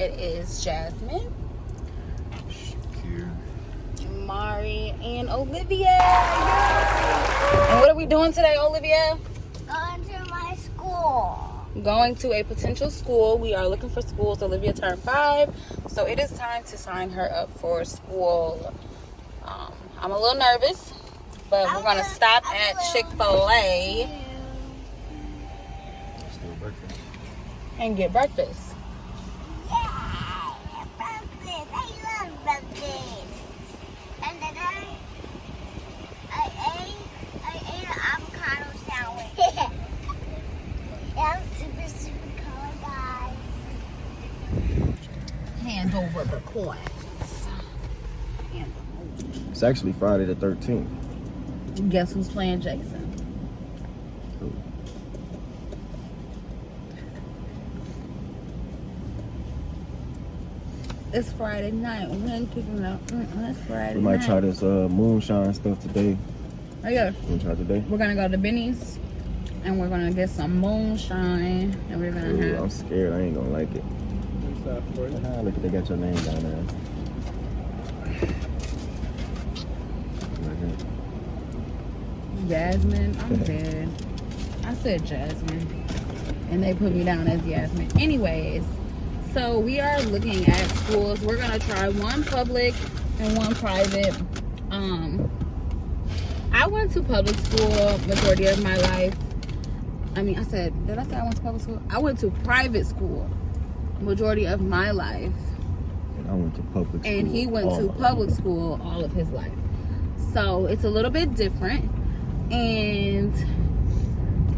It is Jasmine, Shakier, Mari, and Olivia. And what are we doing today, Olivia? Going to my school. Going to a potential school. We are looking for schools. Olivia turned 5, so it is time to sign her up for school. I'm a little nervous, but we're going to stop at Chick-fil-A and get breakfast. Yeah, breakfast. I love breakfast. And then I ate an avocado sandwich. I'm super cold, guys. Hand over the coins. It's actually Friday the 13th. Guess who's playing Jason? It's Friday night. We ain't kicking up. It's Friday We might night. try this moonshine stuff today. Oh yeah. We'll try today. We're gonna go to Benny's and we're gonna get some moonshine and we're gonna Ooh, have. I'm scared. I ain't gonna like it. Look, they got your name down there. Jasmine. I'm dead. I said Jasmine, and they put me down as Jasmine. Anyways, so we are looking at schools. We're gonna try one public and one private. I went to public school majority of my life. Did I say I went to public school? I went to private school majority of my life. And I went to public school. And he went to public school all of his life. So it's a little bit different. And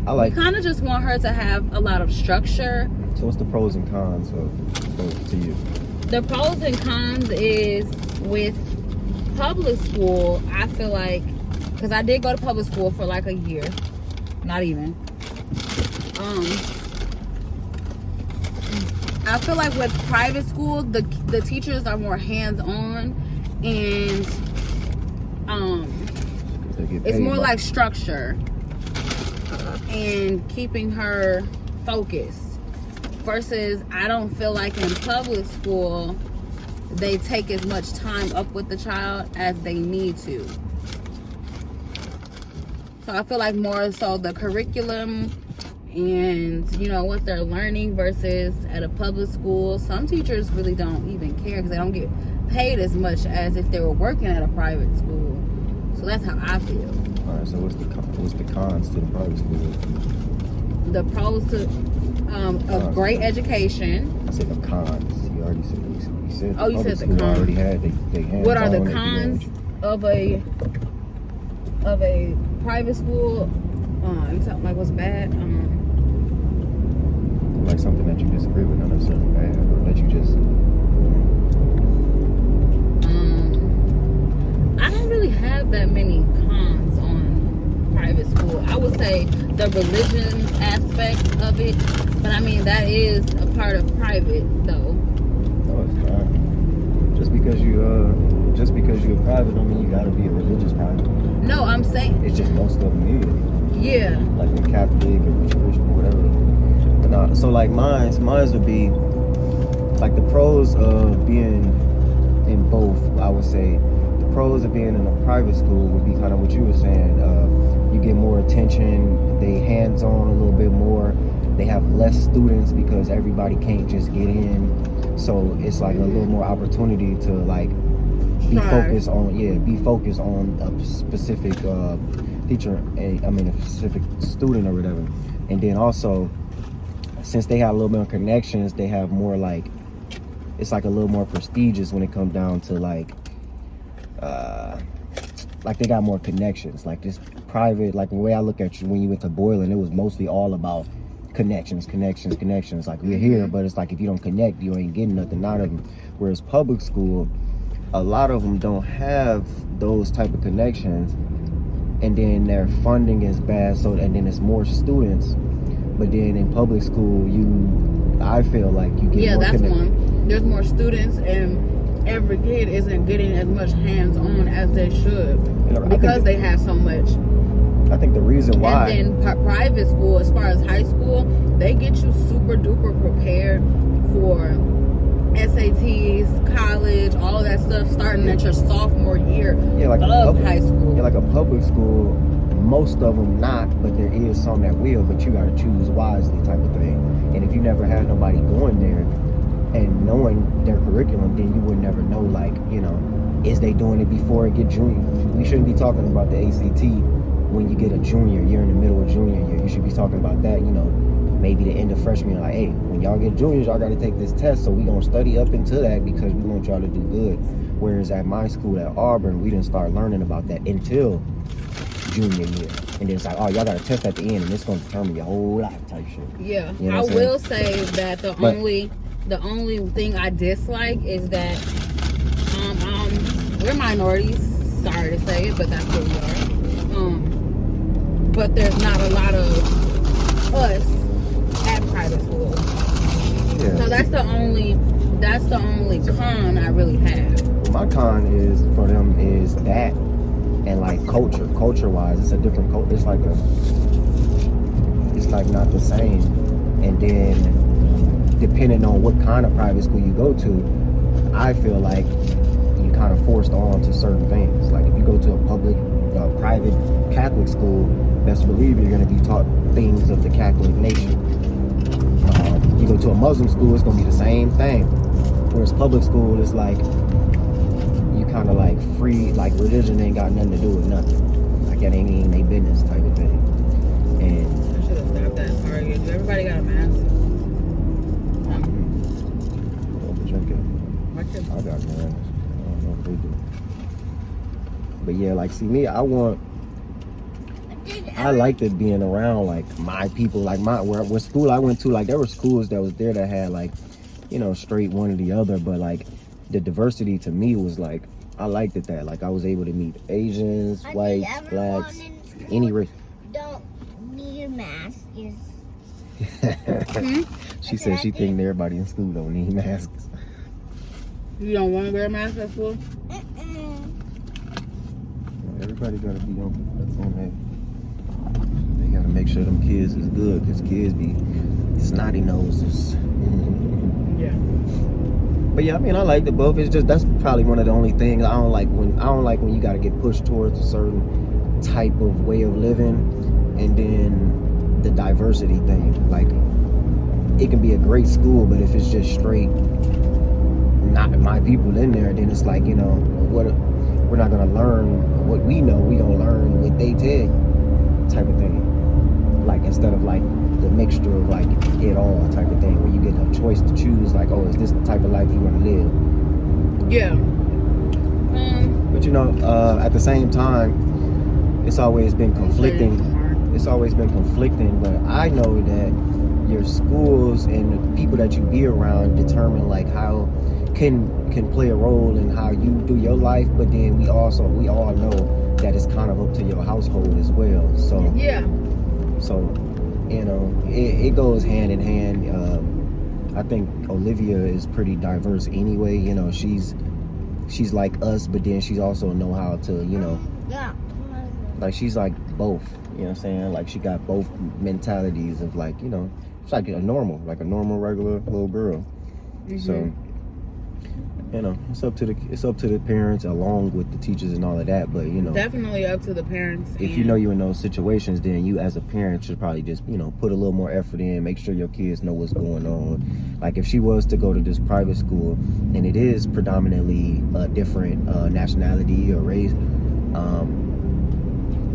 we kind of just want her to have a lot of structure. So what's the pros and cons of both to you? The pros and cons is with public school, I feel like, because I did go to public school for like a year. Not even. I feel like with private school, the teachers are more hands-on, and it's more like structure and keeping her focused. Versus, I don't feel like in public school they take as much time up with the child as they need to. So I feel like more so the curriculum and what they're learning versus at a public school, some teachers really don't even care because they don't get paid as much as if they were working at a private school. So that's how I feel. All right, so what's the cons to the private school? The pros to of great education. I said the cons. You already said. Oh, you said the cons. Already had they hands. What are the cons of a private school? You talking like what's bad? Like something that you disagree with, not necessarily bad, or that you just. I don't really have that many cons on private school. I would say the religion aspect of it, but that is a part of private though. No, it's not. Just because you're private don't mean you gotta be a religious private. No, I'm saying it's just most of them is. Yeah. Like the Catholic or Christian or whatever. But nah, so like mine's would be like the pros of being in both. I would say the pros of being in a private school would be kind of what you were saying. You get more attention. They hands-on a little bit more. They have less students because everybody can't just get in. So it's like a little more opportunity to like be focused on a specific teacher. A specific student or whatever. And then also, since they have a little bit of connections, they have more like, it's like a little more prestigious when it comes down to like they got more connections. Like this private, like the way I look at you when you went to Boylan, it was mostly all about connections. Like we're here, but it's like if you don't connect, you ain't getting nothing out of them. Whereas public school, a lot of them don't have those type of connections, and then their funding is bad. And then it's more students. But then in public school, I feel like you get more that's one. There's more students, and every kid isn't getting as much hands-on as they should because they have so much. I think the reason why. And then private school, as far as high school, they get you super duper prepared for SATs, college, all of that stuff starting at your sophomore year of high school. Yeah, like a public school, most of them not, but there is some that will, but you got to choose wisely type of thing. And if you never had nobody going there and knowing their curriculum, then you would never know, like, you know, is they doing it before it get junior? We shouldn't be talking about the ACT when you get a junior. You're in the middle of junior year. You should be talking about that, you know, maybe the end of freshman year. Like, hey, when y'all get juniors, y'all got to take this test, so we gonna study up into that because we want y'all to do good. Whereas at my school at Auburn, we didn't start learning about that until junior year, and then it's like, oh, y'all got a test at the end, and it's gonna determine your whole life type shit. Yeah, you know I will say that the only thing I dislike is that we're minorities. Sorry to say it, but that's what we are. But there's not a lot of us at private schools. Yeah. So that's the only con I really have. My con is for them is that, and like culture wise, it's a different culture. It's like not the same. And then depending on what kind of private school you go to, I feel like you kind of forced on to certain things. Like if you go to a public, private Catholic school, best believe you're going to be taught things of the Catholic nation. You go to a Muslim school, it's going to be the same thing. Whereas public school is like, you kind of like free, like religion ain't got nothing to do with nothing. Like that ain't even their business type of thing. And I should have stopped that at Target. Everybody got a mask. I got one. I don't know if they do. But yeah, like, see me, I liked it being around like my people, like where school I went to, like there were schools that was there that had like, you know, straight one or the other, but like the diversity to me was like, I liked it that like I was able to meet Asians, whites, blacks, any race. Don't need masks. She said she think everybody in school don't need masks. You don't want to wear a mask at school? Everybody gotta be on that. They gotta make sure them kids is good, because kids be snotty noses. Yeah. But yeah, I mean, I like the both. It's just that's probably one of the only things I don't like when you gotta get pushed towards a certain type of way of living, and then the diversity thing. Like, it can be a great school, but if it's just straight not my people in there, then it's like, you know, we're not gonna learn what we know. We gonna learn what they tell you, type of thing. Like, instead of like the mixture of like it all type of thing, where you get a choice to choose. Like, oh, is this the type of life you want to live? Yeah. But you know, at the same time, it's always been conflicting. It's always been conflicting. But I know that your schools and the people that you be around determine like how can play a role in how you do your life, but then we all know that it's kind of up to your household as well. So yeah. So, you know, it goes hand in hand. I think Olivia is pretty diverse anyway. You know, she's like us, but then she's also know how to, you know, like she's like both. You know what I'm saying? Like she got both mentalities of like, you know, it's like a normal regular little girl. Mm-hmm. So, you know, it's up to the parents along with the teachers and all of that. But you know, definitely up to the parents. If you know you're in those situations, then you as a parent should probably just, you know, put a little more effort in, make sure your kids know what's going on. Like if she was to go to this private school and it is predominantly a different nationality or race,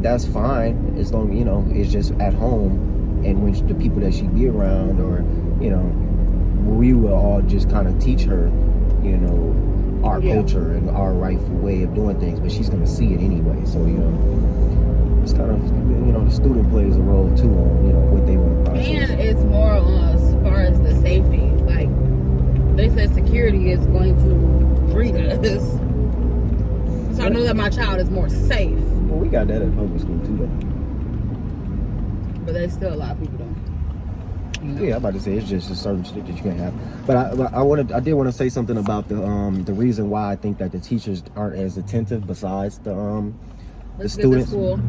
that's fine as long, you know, it's just at home, and when the people that she be around, or, you know, we will all just kind of teach her, you know, our culture and our rightful way of doing things, but she's going to see it anyway. So, you know, it's kind of, you know, the student plays a role too on, you know, what they want to process. And it's more on as far as the safety. Like, they said security is going to greet us. So I know that my child is more safe. Well, we got that at public school too, though. But there's still a lot of people don't. You know? Yeah, I'm about to say it's just a certain shit that you can't have. But I did want to say something about the reason why I think that the teachers aren't as attentive besides the students. School.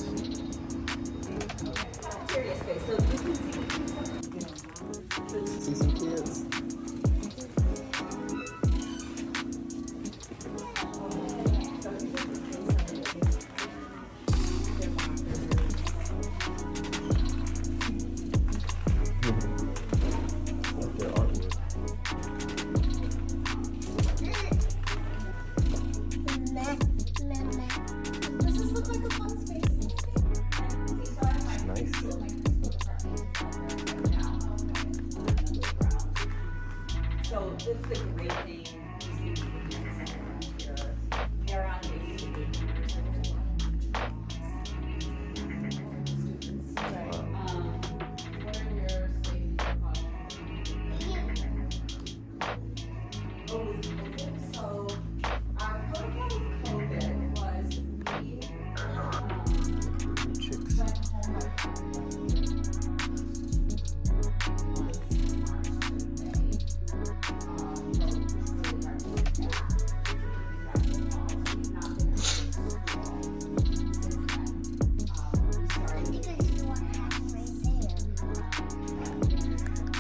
class. See some kids. Like their artwork. Does this look like a fun space? Nice. So this is a great thing. These students will do something around here. We are on students. What are your safety precautions? So our protocol with COVID was we Chicks. went home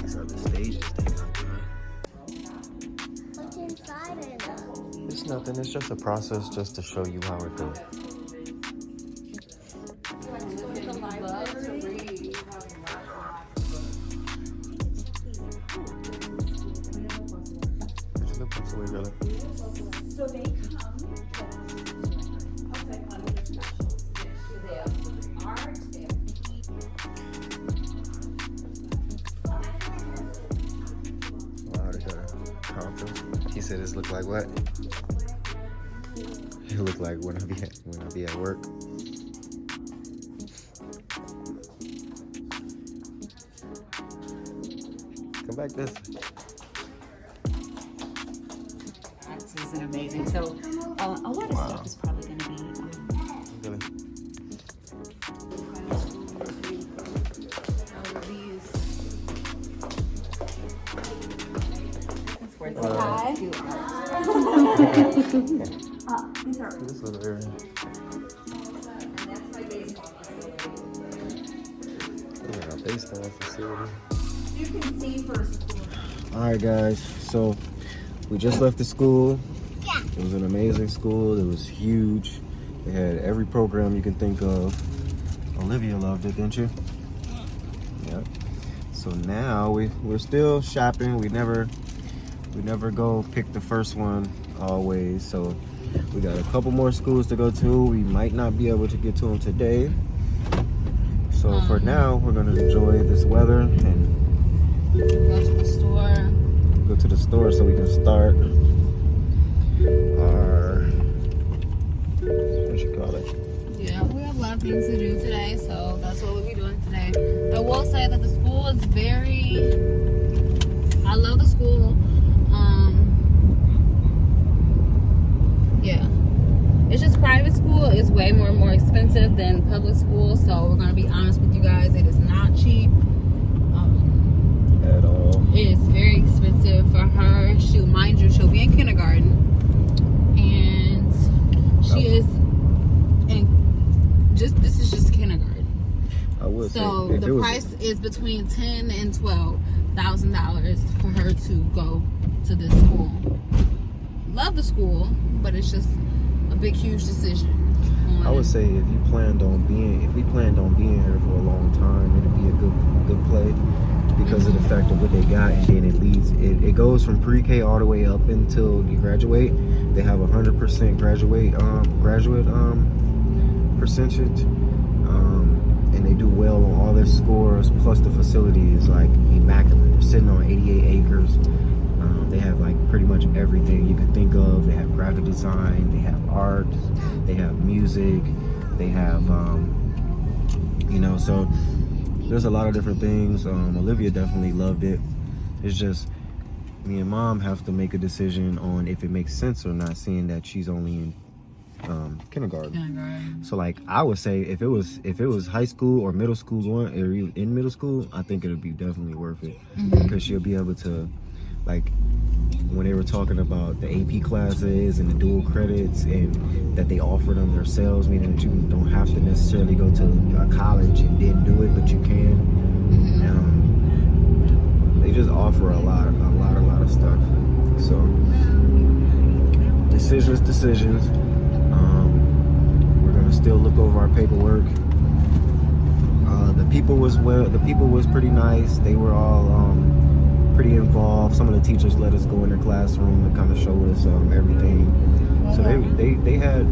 These are the stages they got, bro. What's inside of them? It's nothing. It's just a process just to show you how it goes. Put your lip up away, girl. So they come outside on their specials. They have art, they have Wow, they got a conference. He said this look like what? It look like when I be at work. Come back this way. This isn't amazing. So a lot of Wow. stuff is probably going to be. Really? That's where the Wow. do these are This little area. and that's my baseball facility. Look at our baseball facility. You can see for school. All right, guys. So we just left the school. Yeah. It was an amazing school. It was huge. They had every program you can think of. Olivia loved it, didn't you? Yeah. So now we're still shopping. We never go pick the first one always. So we got a couple more schools to go to. We might not be able to get to them today. So for now, we're gonna enjoy this weather and Go to the store. go to the store so we can start our, what you call it? Yeah, we have a lot of things to do today, so that's what we'll be doing today. I will say that the school is I love the school. Yeah. It's just private school is way more expensive than public school, so we're gonna be honest with you guys, it is not cheap. At all. It is very expensive for her. Mind you, she'll be in kindergarten, and she is in this is just kindergarten. I would So say if the it was, price is between $10,000 and $12,000 for her to go to this school. Love the school, but it's just a big, huge decision. I would say if we planned on being here for a long time, it'd be a good play because of the fact of what they got, and then it goes from pre-K all the way up until you graduate. They have 100% graduate percentage, and they do well on all their scores. Plus the facility is like immaculate. They're sitting on 88 acres. They have like pretty much everything you could think of. They have graphic design, they have art, they have music, they have so there's a lot of different things. Olivia definitely loved it. It's just me and mom have to make a decision on if it makes sense or not, seeing that she's only in kindergarten. So like I would say if it was high school or middle school or in middle school, I think it would be definitely worth it because she'll be able to like when they were talking about the AP classes and the dual credits and that they offer them themselves, meaning that you don't have to necessarily go to a college and then do it, but you can. They just offer a lot of stuff. So decisions. We're gonna still look over our paperwork. The people was pretty nice. They were all pretty involved. Some of the teachers let us go in their classroom and kind of showed us everything. So they had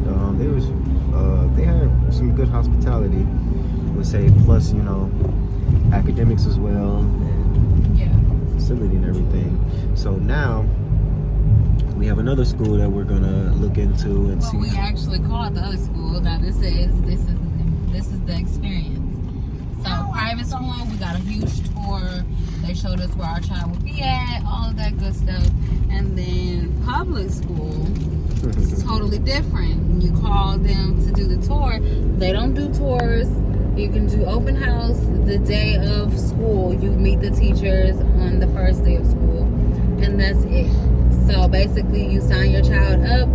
some good hospitality, I would say, plus academics as well, and facility and everything. So now we have another school that we're gonna look into and see. We actually called the other school. Now this is the experience. So private school, we got a huge tour. They showed us where our child would be at, all of that good stuff. And then public school, it's totally different. When you call them to do the tour, they don't do tours. You can do open house the day of school. You meet the teachers on the first day of school, and that's it. So basically, you sign your child up,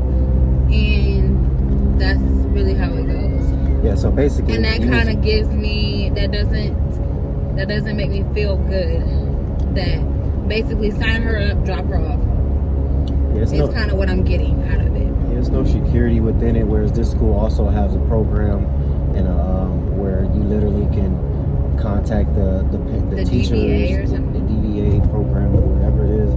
and that's really how it goes. Yeah, so basically, and that kind of gives me that doesn't make me feel good. That basically sign her up, drop her off. It's kind of what I'm getting out of it. There's no security within it, whereas this school also has a program and where you literally can contact the teachers, DVA or something. the DVA program or whatever it is.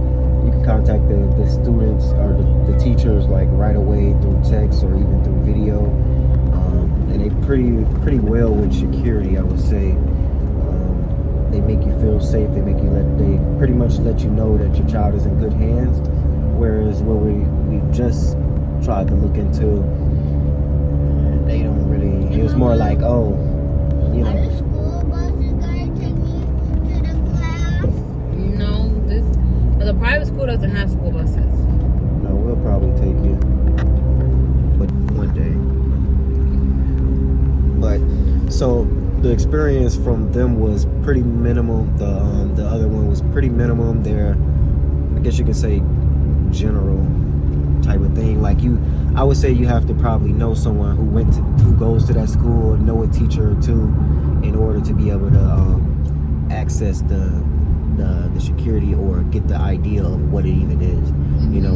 You can contact the students or the teachers like right away through text or even through video. And they pretty well with security, I would say. They make you feel safe. They pretty much let you know that your child is in good hands. Whereas what we just tried to look into, they don't really. It was more like, Are the school buses gonna take me to the class? No, the private school doesn't have school buses. No, we'll probably take you, but one day. But so the experience from them was pretty minimal. The other one was pretty minimum. They're, I guess you can say, general type of thing. Like I would say you have to probably know someone who goes to that school, or know a teacher or two, in order to be able to access the security or get the idea of what it even is.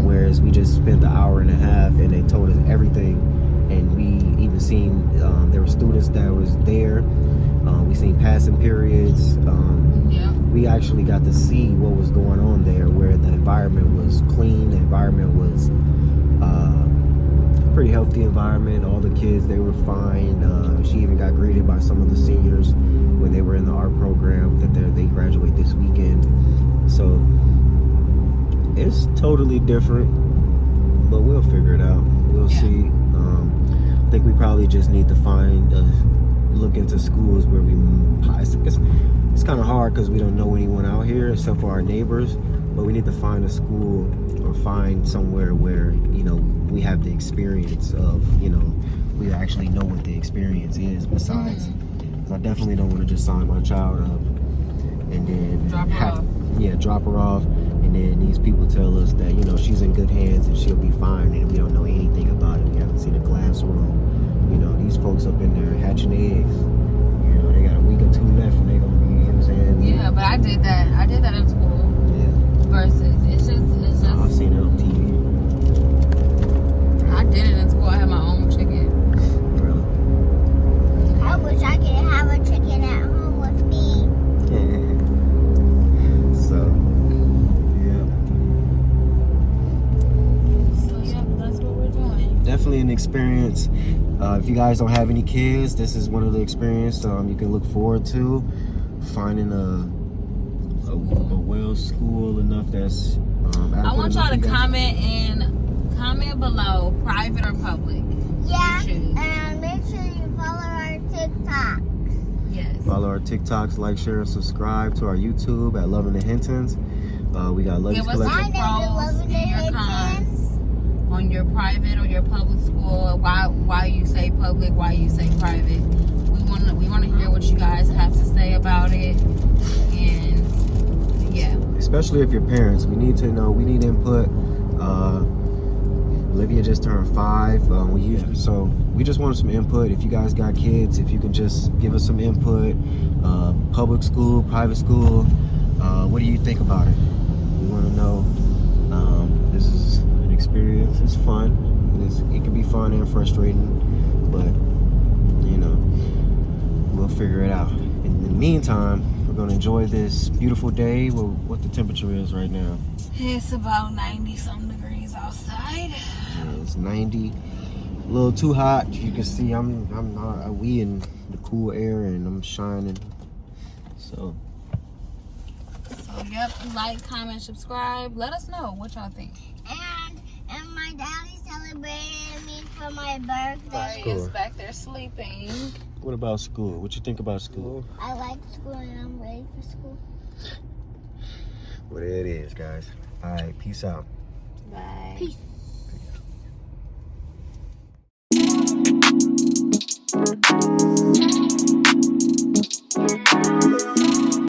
Whereas we just spent an hour and a half and they told us everything, and we even seen there were students that was there. We seen passing periods. We actually got to see what was going on there, where the environment was clean. The environment was a pretty healthy environment. All the kids, they were fine. She even got greeted by some of the seniors when they were in the art program that they graduate this weekend. So it's totally different, but we'll figure it out. We'll see. I think we probably just need to look into schools where it's kind of hard because we don't know anyone out here except for our neighbors, but we need to find a school or find somewhere where we have the experience of we actually know what the experience is besides. Because I definitely don't want to just sign my child up and then drop her off, and then these people tell us that she's in good hands and she'll be fine, and we don't know anything about it. We haven't seen a classroom. These folks up in there hatching eggs. They got a week or two left, and they gonna be. Yeah, but I did that in school. Yeah. Versus it's just. I've seen it on TV. I did it in school. I had my own chicken. Really? I wish I could have a chicken at home with me. So, yeah, that's what we're doing. Definitely an experience. If you guys don't have any kids, this is one of the experiences you can look forward to. Finding a well school enough that's I want y'all to comment below, private or public. Yeah, and make sure you follow our TikToks. Yes. Follow our TikToks, like, share, and subscribe to our YouTube at Loving the Hintons. We got Luggage Give us Collection. your pros and your cons on your private or your public school. Why you say public? Why you say private? We want to hear what you guys have to say about it. And yeah, especially if you're parents. We need to know. We need input. Olivia just turned 5. We just wanted some input. If you guys got kids, if you can just give us some input. Public school, private school. What do you think about it? We want to know. This is an experience. It's fun. It can be fun and frustrating, but you know, we'll figure it out. In the meantime, we're gonna enjoy this beautiful day. What the temperature is right now? It's about 90-something degrees outside. Yeah, it's 90. A little too hot. You can see we in the cool air and I'm shining. So yep, like, comment, subscribe. Let us know what y'all think. And my daddy celebrated me for my birthday. Is back there sleeping. what about school? What you think about school? I like school and I'm ready for school. Well, there it is, guys. All right, peace out. Bye. Peace.